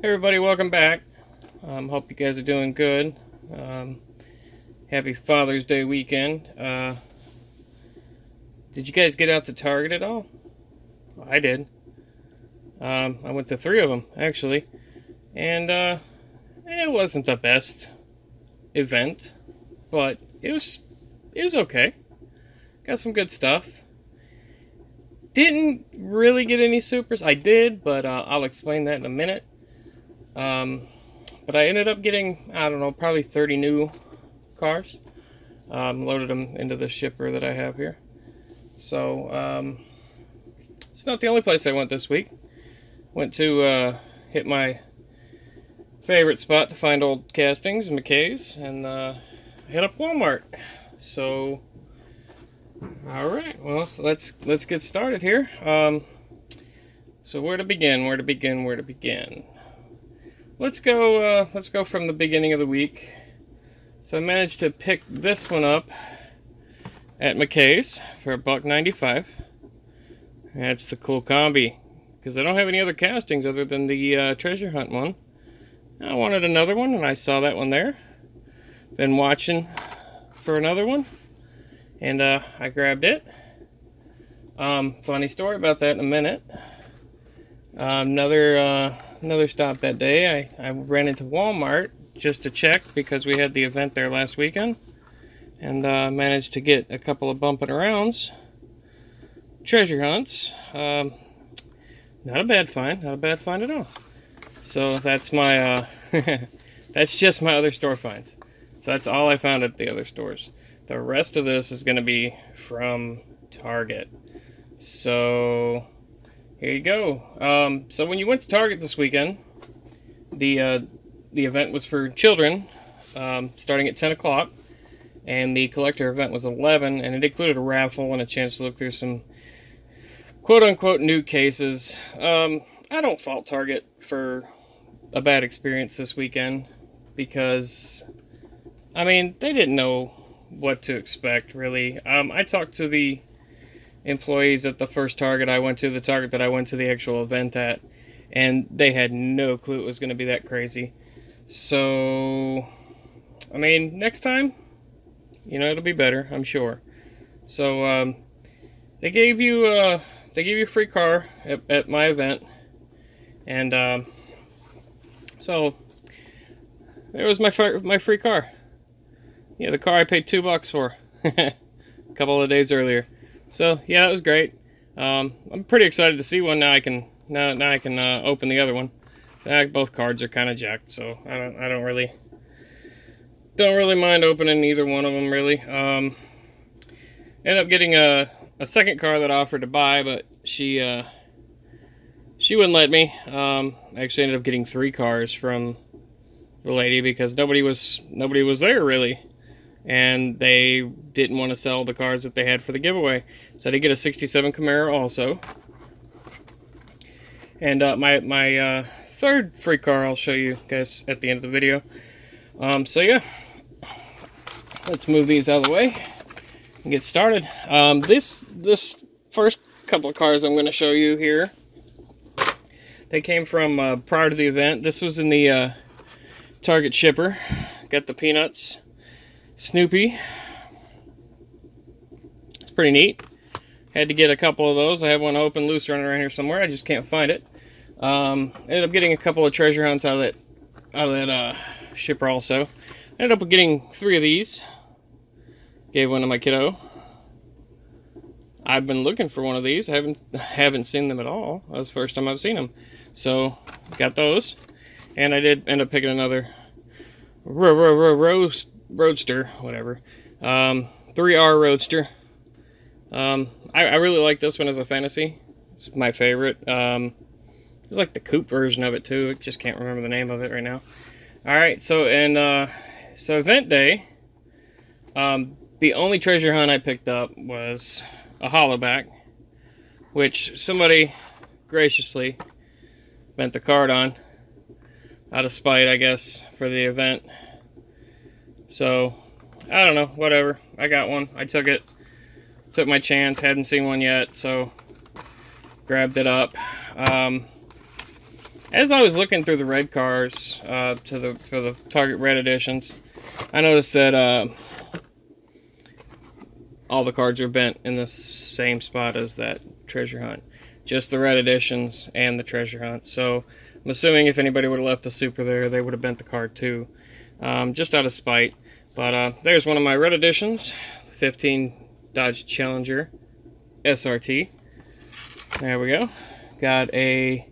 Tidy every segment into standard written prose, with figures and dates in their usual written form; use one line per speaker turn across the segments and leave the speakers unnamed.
Hey everybody, welcome back. Hope you guys are doing good. Happy Father's Day weekend. Did you guys get out to Target at all? Well, I did. I went to 3 of them actually, and it wasn't the best event, but it was okay. Got some good stuff. Didn't really get any supers. I did, but I'll explain that in a minute. But I ended up getting, I don't know, probably 30 new cars. Loaded them into the shipper that I have here. So, it's not the only place I went this week. Went to hit my favorite spot to find old castings and McKay's, and hit up Walmart. So, alright, well, let's get started here. So where to begin? Let's go from the beginning of the week. So I managed to pick this one up at McKay's for $1.95. That's the cool combi, because I don't have any other castings other than the treasure hunt one. I wanted another one, and I saw that one there. Been watching for another one, and I grabbed it. Funny story about that in a minute. Another stop that day. I ran into Walmart just to check because we had the event there last weekend, and managed to get a couple of bumping arounds. Treasure hunts. Not a bad find at all. So that's my that's just my other store finds. So that's all I found at the other stores. The rest of this is going to be from Target. So here you go. So when you went to Target this weekend, the event was for children, starting at 10 o'clock, and the collector event was 11, and it included a raffle and a chance to look through some quote-unquote new cases. I don't fault Target for a bad experience this weekend, because, I mean, they didn't know what to expect, really. I talked to the employees at the first Target I went to, the Target that I went to the actual event at, and they had no clue it was going to be that crazy. So, I mean, next time, you know, it'll be better, I'm sure. So, they gave you a free car at my event, and so there was my free car. Yeah, the car I paid $2 for a couple of days earlier. So yeah, that was great. I'm pretty excited to see one now. I can open the other one. Both cards are kind of jacked, so I don't really mind opening either one of them, really. Ended up getting a second car that I offered to buy, but she wouldn't let me. I actually ended up getting 3 cars from the lady because nobody was there really. And they didn't want to sell the cars that they had for the giveaway. So I did get a 67 Camaro also. And my third free car I'll show you guys at the end of the video. So yeah, let's move these out of the way and get started. This first couple of cars I'm going to show you here, they came from prior to the event. This was in the Target shipper. Got the Peanuts Snoopy. It's pretty neat. Had to get a couple of those. I have one open loose running around here somewhere. I just can't find it. Ended up getting a couple of treasure hunts out of that shipper also. Ended up getting 3 of these. Gave one to my kiddo. I've been looking for one of these. I haven't seen them at all. That was the first time I've seen them. So got those, and I did end up picking another Roadster, whatever. 3R Roadster. I really like this one as a fantasy. It's my favorite. It's like the coupe version of it too. I just can't remember the name of it right now. Alright, so so event day, the only treasure hunt I picked up was a hollowback, which somebody graciously bent the card on out of spite, I guess, for the event. So, I don't know, whatever. I got one. I took it. Took my chance. Hadn't seen one yet, so grabbed it up. As I was looking through the red cars to the Target Red editions, I noticed that all the cards are bent in the same spot as that treasure hunt. Just the red editions and the treasure hunt. So I'm assuming if anybody would have left a super there, they would have bent the card too. Just out of spite. But there's one of my red editions. 15 Dodge Challenger SRT. There we go. Got a,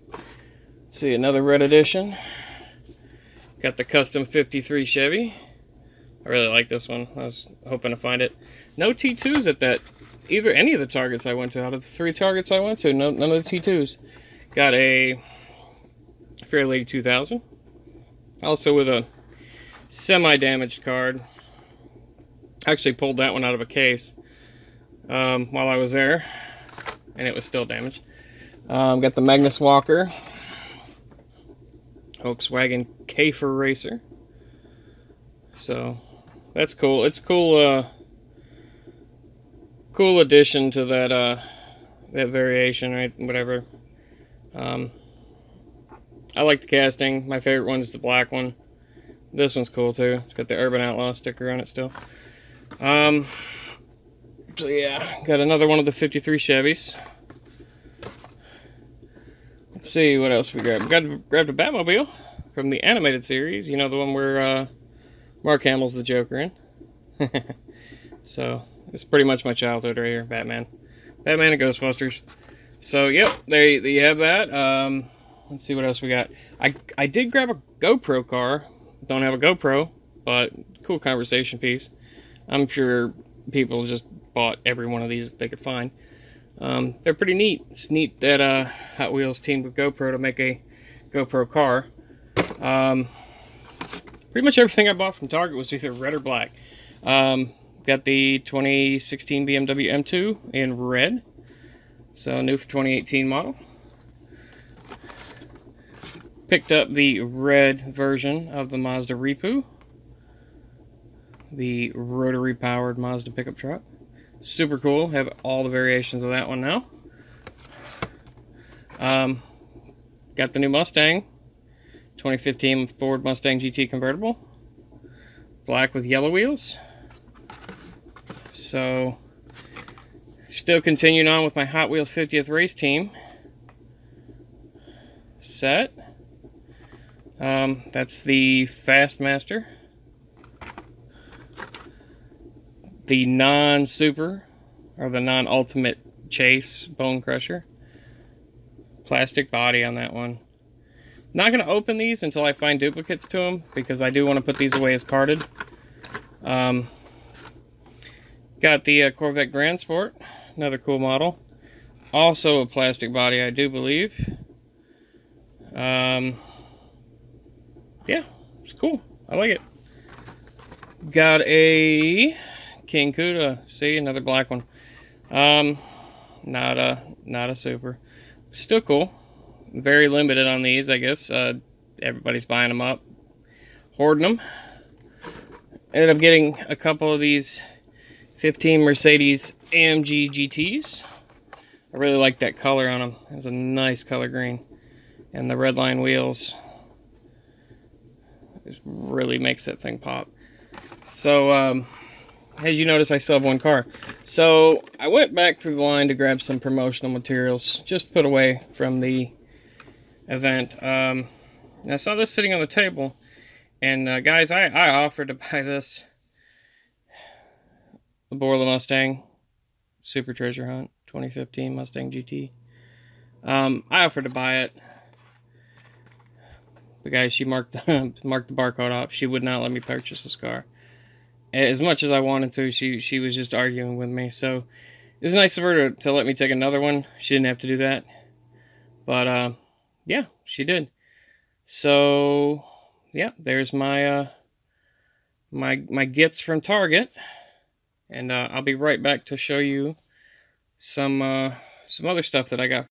let's see, another red edition. Got the custom 53 Chevy. I really like this one. I was hoping to find it. No T2s at that, any of the Targets I went to. Out of the 3 Targets I went to, none of the T2s. Got a Fairlady 2000. Also with a semi-damaged card. Actually pulled that one out of a case while I was there, and it was still damaged. Got the Magnus Walker Volkswagen Käfer Racer. So that's cool. It's cool. Cool addition to that that variation, right? Whatever. I like the casting. My favorite one is the black one. This one's cool too. It's got the Urban Outlaw sticker on it still. So yeah, got another one of the 53 Chevys. Let's see what else we grabbed. Grabbed a Batmobile from the animated series. You know, the one where Mark Hamill's the Joker in. So it's pretty much my childhood right here. Batman and Ghostbusters. So yep, there you have that. Let's see what else we got. I did grab a GoPro car. Don't have a GoPro, but cool conversation piece. I'm sure people just bought every one of these that they could find. They're pretty neat. It's neat that Hot Wheels teamed with GoPro to make a GoPro car. Pretty much everything I bought from Target was either red or black. Got the 2016 BMW M2 in red. So new for 2018 model. Picked up the red version of the Mazda Repu. The rotary powered Mazda pickup truck. Super cool. Have all the variations of that one now. Got the new Mustang. 2015 Ford Mustang GT convertible. Black with yellow wheels. So, still continuing on with my Hot Wheels 50th race team set. That's the Fastmaster. The non-super, or the non-ultimate chase Bone Crusher. Plastic body on that one. Not going to open these until I find duplicates to them, because I do want to put these away as carded. Got the Corvette Grand Sport, another cool model. Also a plastic body, I do believe. Yeah, it's cool. I like it. Got a King Cuda. See, another black one. Not a super. Still cool. Very limited on these, I guess. Everybody's buying them up, hoarding them. Ended up getting a couple of these 15 Mercedes AMG GTs. I really like that color on them. It's a nice color green, and the redline wheels just really makes that thing pop. So as you notice, I still have one car. So I went back through the line to grab some promotional materials, just put away from the event. And I saw this sitting on the table, and guys, I offered to buy this, the Borla Mustang Super Treasure Hunt 2015 Mustang GT. I offered to buy it. The guy, she marked the barcode off. She would not let me purchase this car. As much as I wanted to, she was just arguing with me. So it was nice of her to let me take another one. She didn't have to do that. But yeah, she did. So yeah, there's my my gets from Target. And I'll be right back to show you some other stuff that I got